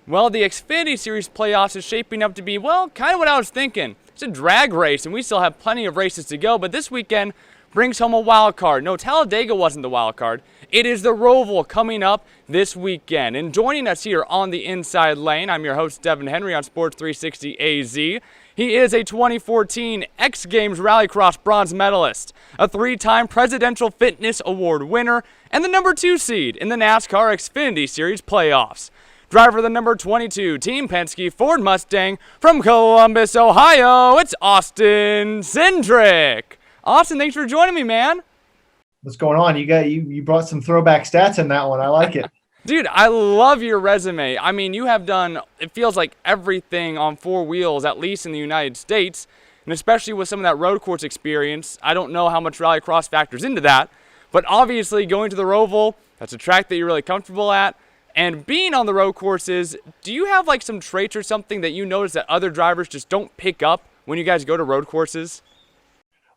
Well, the Xfinity Series playoffs is shaping up to be, well, kind of what I was thinking. It's a drag race, and we still have plenty of races to go, but this weekend brings home a wild card. No, Talladega wasn't the wild card. It is the Roval coming up this weekend. And joining us here on the Inside Lane, I'm your host, Devon Henry on Sports 360 AZ. He is a 2014 X Games Rallycross bronze medalist, a three-time Presidential Fitness Award winner, and the number 2 seed in the NASCAR Xfinity Series playoffs. Driver of the number 22 Team Penske Ford Mustang from Columbus, Ohio, it's Austin Cindric. Austin, thanks for joining me, man. What's going on? You brought some throwback stats in that one. I like it. Dude, I love your resume. I mean, you have done, it feels like everything on four wheels, at least in the United States, and especially with some of that road course experience. I don't know how much Rallycross factors into that, but obviously going to the Roval, that's a track that you're really comfortable at. And being on the road courses, do you have like some traits or something that you notice that other drivers just don't pick up when you guys go to road courses?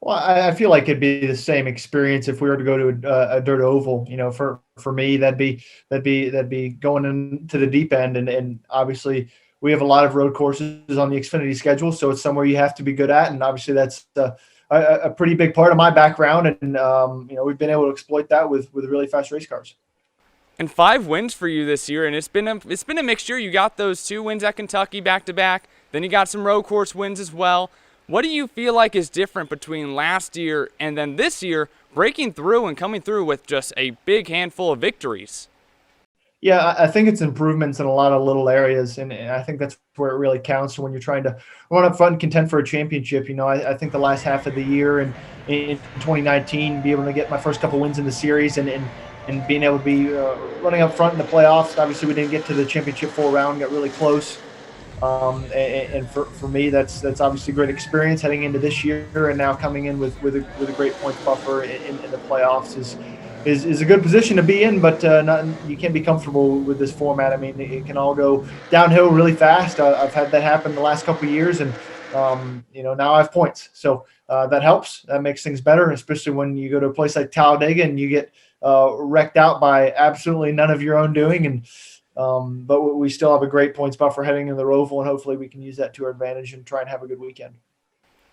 Well, I feel like it'd be the same experience if we were to go to a dirt oval. You know, for me, that'd be going into the deep end, and obviously we have a lot of road courses on the Xfinity schedule, so it's somewhere you have to be good at, and obviously that's a pretty big part of my background, and we've been able to exploit that with really fast race cars. And 5 wins for you this year, and it's been a mixture. You got those 2 wins at Kentucky back to back, then you got some road course wins as well. What do you feel like is different between last year and then this year, breaking through and coming through with just a big handful of victories? Yeah, I think it's improvements in a lot of little areas, and I think that's where it really counts when you're trying to run up front and contend for a championship. I think the last half of the year and in 2019, be able to get my first couple wins in the series and being able to be running up front in the playoffs. Obviously, we didn't get to the championship 4 round, got really close. And for me, that's obviously a great experience heading into this year, and now coming in with a great points buffer in the playoffs is a good position to be in. But you can't be comfortable with this format. I mean, it can all go downhill really fast. I've had that happen the last couple of years, and now I have points, so that helps. That makes things better, especially when you go to a place like Talladega and you get wrecked out by absolutely none of your own doing, and but we still have a great points buffer heading in the Roval, and hopefully we can use that to our advantage and try and have a good weekend.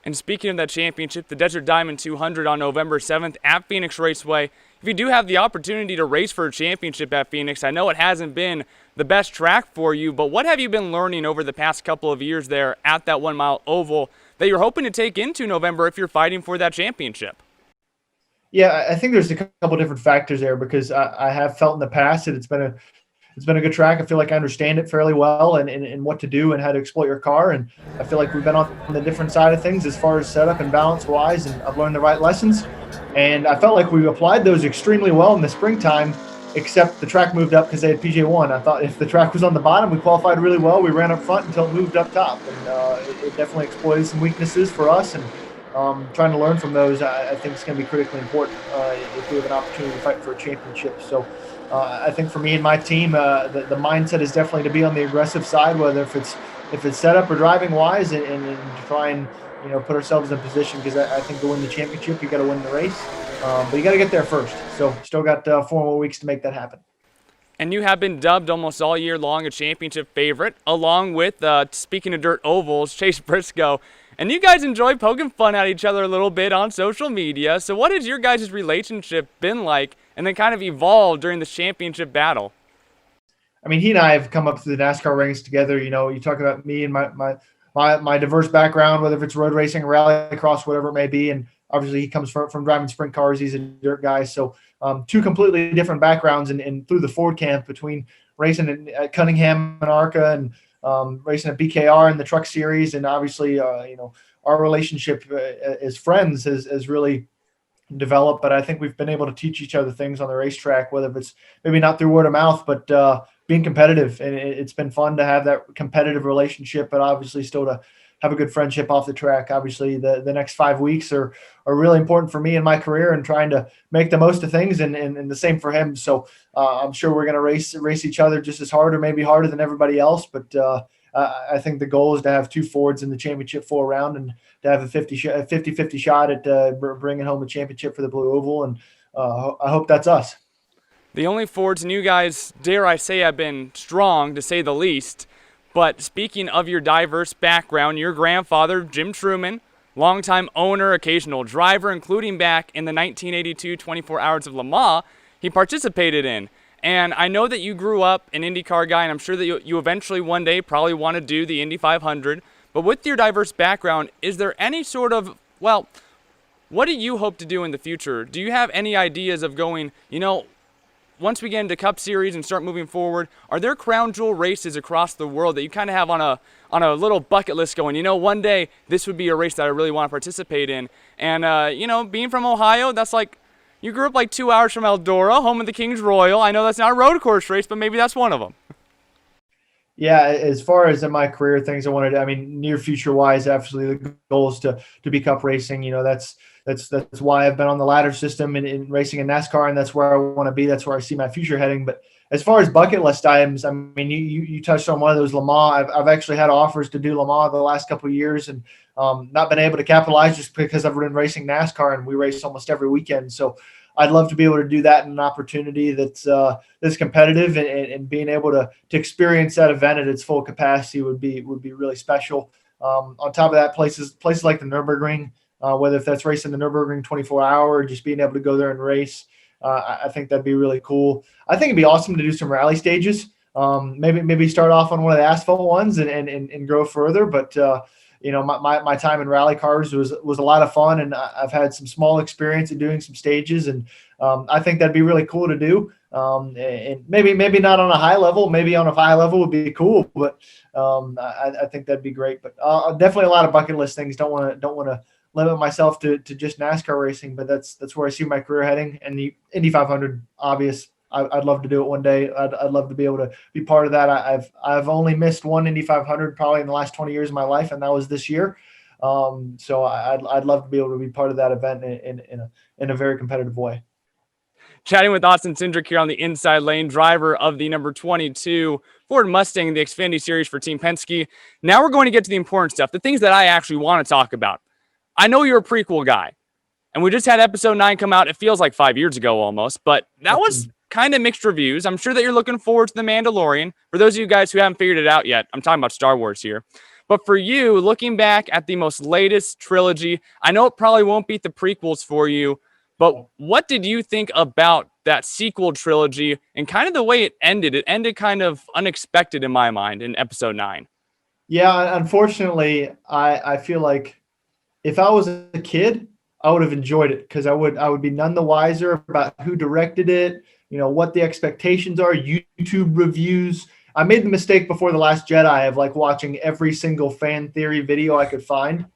And speaking of that championship, the Desert Diamond 200 on November 7th at Phoenix Raceway. If you do have the opportunity to race for a championship at Phoenix, I know it hasn't been the best track for you, but what have you been learning over the past couple of years there at that 1 mile oval that you're hoping to take into November if you're fighting for that championship? Yeah, I think there's a couple different factors there, because I have felt in the past that it's been a good track. I feel like I understand it fairly well and what to do and how to exploit your car. And I feel like we've been on the different side of things as far as setup and balance wise, and I've learned the right lessons. And I felt like we applied those extremely well in the springtime, except the track moved up because they had PJ1. I thought if the track was on the bottom, we qualified really well. We ran up front until it moved up top. And it definitely exploited some weaknesses for us. And trying to learn from those, I think it's going to be critically important if we have an opportunity to fight for a championship. So I think for me and my team, the mindset is definitely to be on the aggressive side, whether if it's setup or driving wise, and to try and put ourselves in position, because I think to win the championship, you got to win the race, but you got to get there first. So still got 4 more weeks to make that happen. And you have been dubbed almost all year long a championship favorite, along with, speaking of dirt ovals, Chase Briscoe. And you guys enjoy poking fun at each other a little bit on social media. So what has your guys' relationship been like, and then kind of evolved during this championship battle? I mean, he and I have come up through the NASCAR ranks together. You talk about me and my diverse background, whether if it's road racing, rallycross, whatever it may be. And obviously he comes from driving sprint cars. He's a dirt guy. So 2 completely different backgrounds, and through the Ford camp, between racing at Cunningham and ARCA and racing at BKR in the truck series, and obviously our relationship as friends has really developed. But I think we've been able to teach each other things on the racetrack, whether it's maybe not through word of mouth, but being competitive. And it's been fun to have that competitive relationship, but obviously still to have a good friendship off the track. Obviously the next 5 weeks are really important for me in my career, and trying to make the most of things, and the same for him. So I'm sure we're going to race each other just as hard, or maybe harder than everybody else. But I think the goal is to have 2 Fords in the championship 4 round, and to have a 50-50 shot at bringing home a championship for the Blue Oval. And I hope that's us. The only Fords and you guys, dare I say, have been strong, to say the least. But speaking of your diverse background, your grandfather, Jim Truman, longtime owner, occasional driver, including back in the 1982 24 Hours of Le Mans, he participated in. And I know that you grew up an IndyCar guy, and I'm sure that you eventually one day probably want to do the Indy 500. But with your diverse background, is there any sort of, well, what do you hope to do in the future? Do you have any ideas of going, once we get into Cup Series and start moving forward, are there crown jewel races across the world that you kind of have on a little bucket list going, one day this would be a race that I really want to participate in? And, being from Ohio, that's like, you grew up like 2 hours from Eldora, home of the Kings Royal. I know that's not a road course race, but maybe that's one of them. Yeah, as far as in my career, things I wanted to, near future wise, absolutely the goal is to be Cup racing. That's why I've been on the ladder system in racing in NASCAR, and that's where I want to be. That's where I see my future heading. But as far as bucket list items, you touched on one of those, Le Mans. I've actually had offers to do Le Mans the last couple of years, and not been able to capitalize just because I've been racing NASCAR, and we race almost every weekend. So I'd love to be able to do that in an opportunity that's competitive, and being able to experience that event at its full capacity would be really special. On top of that, places like the Nürburgring, whether if that's racing the Nürburgring 24-hour or just being able to go there and race, I think that'd be really cool. I think it'd be awesome to do some rally stages. Maybe start off on one of the asphalt ones and grow further. But my time in rally cars was a lot of fun, and I've had some small experience in doing some stages, and I think that'd be really cool to do. And maybe not on a high level, maybe on a high level would be cool, but I think that'd be great. But definitely a lot of bucket list things. Don't want to limit myself to just NASCAR racing, but that's where I see my career heading. And the Indy 500, obvious. I'd love to do it one day. I'd love to be able to be part of that. I've only missed one Indy 500 probably in the last 20 years of my life, and that was this year. So I'd love to be able to be part of that event in a very competitive way. Chatting with Austin Cindric here on the Inside Lane, driver of the number 22 Ford Mustang, the Xfinity Series for Team Penske. Now we're going to get to the important stuff, the things that I actually want to talk about. I know you're a prequel guy, and we just had episode 9 come out. It feels like 5 years ago almost, but that was kind of mixed reviews. I'm sure that you're looking forward to The Mandalorian. For those of you guys who haven't figured it out yet, I'm talking about Star Wars here. But for you, looking back at the most latest trilogy, I know it probably won't beat the prequels for you, but what did you think about that sequel trilogy and kind of the way it ended? It ended kind of unexpected in my mind in episode 9. Yeah, unfortunately, I feel like if I was a kid, I would have enjoyed it, because I would be none the wiser about who directed it, what the expectations are, YouTube reviews. I made the mistake before The Last Jedi of watching every single fan theory video I could find,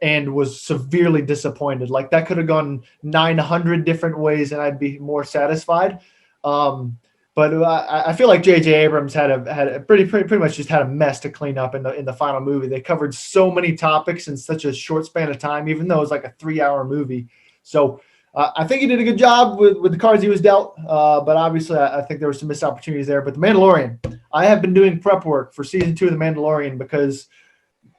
and was severely disappointed. That could have gone 900 different ways and I'd be more satisfied. But I feel like J.J. Abrams had a pretty much just had a mess to clean up in the final movie. They covered so many topics in such a short span of time, even though it was like a 3-hour movie. So I think he did a good job with the cards he was dealt. But obviously, I think there were some missed opportunities there. But The Mandalorian, I have been doing prep work for season 2 of The Mandalorian, because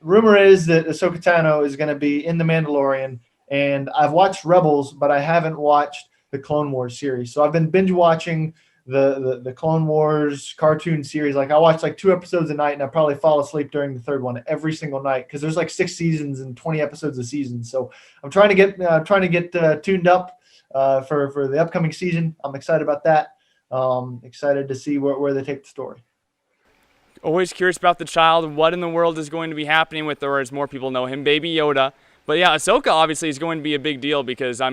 rumor is that Ahsoka Tano is going to be in The Mandalorian. And I've watched Rebels, but I haven't watched the Clone Wars series. So I've been binge watching the Clone Wars cartoon series. I watch 2 episodes a night, and I probably fall asleep during the 3rd one every single night, because there's 6 seasons and 20 episodes a season. So I'm trying to get tuned up for the upcoming season. I'm excited about that. Excited to see where they take the story. Always curious about the child. What in the world is going to be happening with, or as more people know him, Baby Yoda. But yeah, Ahsoka obviously is going to be a big deal, because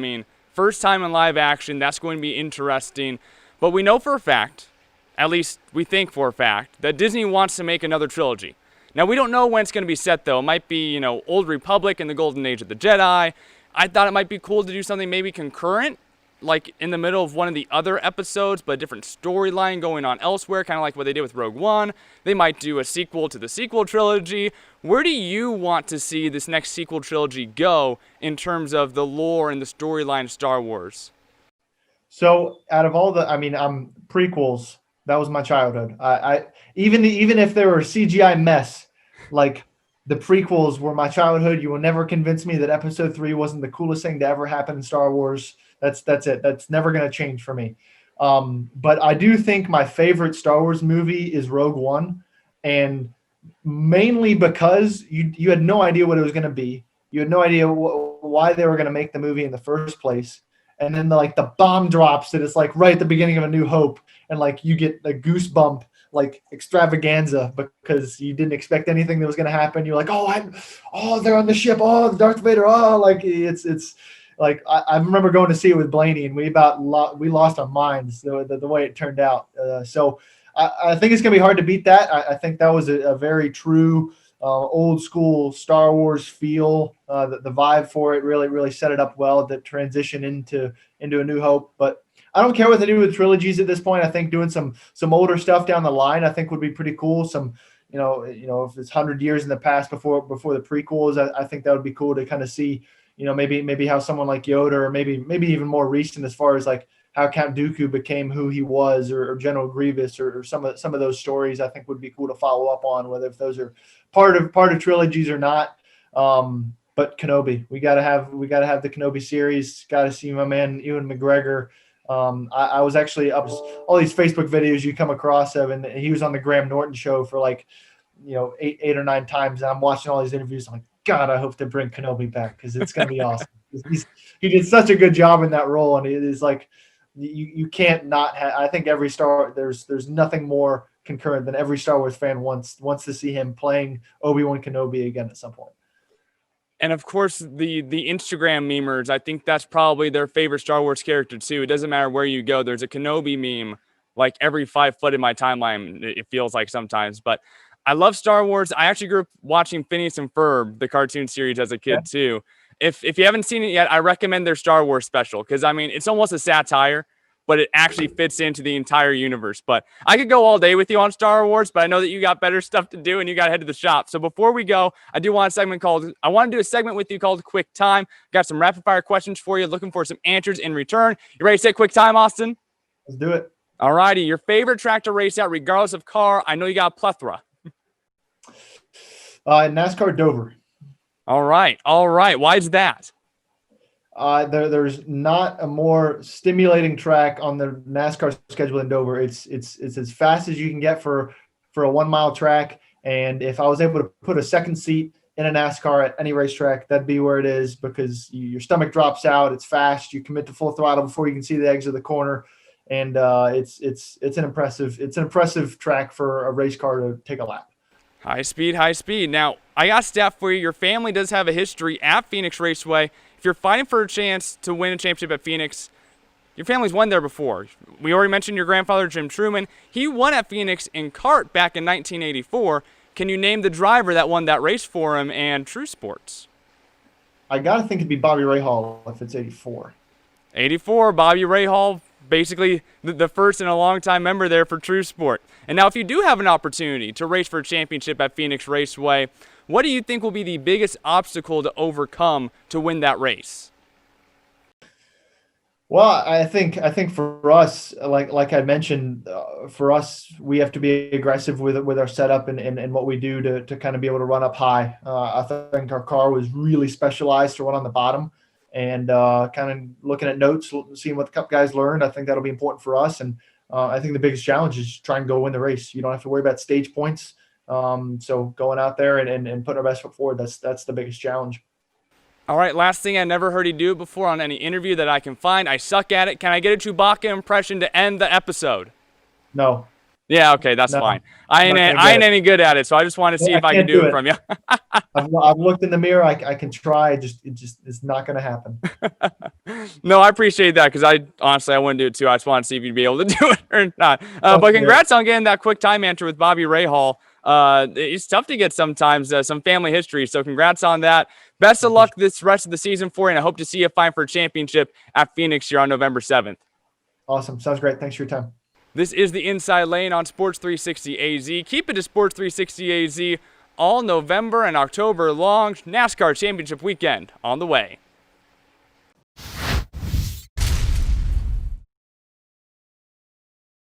first time in live action, that's going to be interesting. But we know for a fact, at least we think for a fact, that Disney wants to make another trilogy. Now, we don't know when it's going to be set, though. It might be, Old Republic and the Golden Age of the Jedi. I thought it might be cool to do something maybe concurrent, like in the middle of one of the other episodes, but a different storyline going on elsewhere, kind of like what they did with Rogue One. They might do a sequel to the sequel trilogy. Where do you want to see this next sequel trilogy go in terms of the lore and the storyline of Star Wars? So out of all the, prequels, that was my childhood. Even if they were CGI mess, the prequels were my childhood. You will never convince me that episode 3 wasn't the coolest thing to ever happen in Star Wars. That's it. That's never going to change for me. But I do think my favorite Star Wars movie is Rogue One, and mainly because you had no idea what it was going to be. You had no idea why they were going to make the movie in the first place. And then the bomb drops and it's like right at the beginning of A New Hope, and like you get a goosebump like extravaganza because you didn't expect anything that was going to happen. You're like, they're on the ship. Oh, Darth Vader. Oh, like it's like I remember going to see it with Blaney, and we lost our minds the way it turned out. So I think it's going to be hard to beat that. I think that was a very true old school Star Wars feel. The vibe for it really set it up well. The transition into A New Hope, but I don't care what they do with trilogies at this point. I think doing some older stuff down the line, I think would be pretty cool. Some, if it's 100 years in the past before the prequels, I think that would be cool to kind of see, maybe how someone like Yoda, or maybe even more recent as far as like how Count Dooku became who he was, or General Grievous, or some of those stories. I think would be cool to follow up on, whether if those are part of trilogies or not. But Kenobi, we gotta have the Kenobi series. Got to see my man Ewan McGregor. I was actually up all these Facebook videos you come across of, and he was on the Graham Norton show for like, 8 or 9 times. And I'm watching all these interviews. I'm like, God, I hope they bring Kenobi back because it's going to be awesome. He did such a good job in that role. And it is like, you can't not have, I think there's nothing more concurrent than every Star Wars fan wants to see him playing Obi-Wan Kenobi again at some point. And of course, the Instagram memers, I think that's probably their favorite Star Wars character too. It doesn't matter where you go. There's a Kenobi meme like every 5 foot in my timeline, it feels like sometimes. But I love Star Wars. I actually grew up watching Phineas and Ferb, the cartoon series, as a kid too. If you haven't seen it yet, I recommend their Star Wars special because, I mean, it's almost a satire, but it actually fits into the entire universe. But I could go all day with you on Star Wars, but I know that you got better stuff to do and you got to head to the shop. So before we go, I want to do a segment with you called Quick Time. Got some rapid fire questions for you, looking for some answers in return. You ready to say Quick Time, Austin? Let's do it. All righty. Your favorite track to race at, regardless of car? I know you got a plethora. NASCAR Dover. All right. Why is that? There's not a more stimulating track on the NASCAR schedule than Dover. It's as fast as you can get for a 1 mile track. And if I was able to put a second seat in a NASCAR at any racetrack, that'd be where it is, because your stomach drops out. It's fast. You commit to full throttle before you can see the exit of the corner. And it's an impressive track for a race car to take a lap. High speed. Now, I got a stat for you. Your family does have a history at Phoenix Raceway. If you're fighting for a chance to win a championship at Phoenix, your family's won there before. We already mentioned your grandfather, Jim Truman. He won at Phoenix in kart back in 1984. Can you name the driver that won that race for him and True Sports? I got to think it'd be Bobby Rahal if it's 84. 84, Bobby Rahal, basically the first in a long-time member there for True Sport. And now if you do have an opportunity to race for a championship at Phoenix Raceway, what do you think will be the biggest obstacle to overcome to win that race? Well, I think for us, like I mentioned, for us, we have to be aggressive with our setup and what we do to kind of be able to run up high. I think our car was really specialized to run on the bottom, and kind of looking at notes, seeing what the Cup guys learned. I think that'll be important for us. And I think the biggest challenge is try and go win the race. You don't have to worry about stage points. So going out there and putting our best foot forward, that's the biggest challenge. All right, last thing, I never heard you do it before on any interview that I can find. I suck at it. Can I get a Chewbacca impression to end the episode? No. Yeah, okay, that's fine. I ain't any good at it, so I just want to see if I can do it from you. I've looked in the mirror. I can try. It's not going to happen. No, I appreciate that, because I wouldn't do it too. I just want to see if you'd be able to do it or not. But congrats on getting that quick time answer with Bobby Rahal. It's tough to get sometimes, some family history. So congrats on that. Best of luck this rest of the season for you, and I hope to see you fight for a championship at Phoenix here on November 7th. Awesome. Sounds great. Thanks for your time. This is the Inside Lane on Sports 360 AZ. Keep it to Sports 360 AZ all November and October long. NASCAR Championship weekend on the way.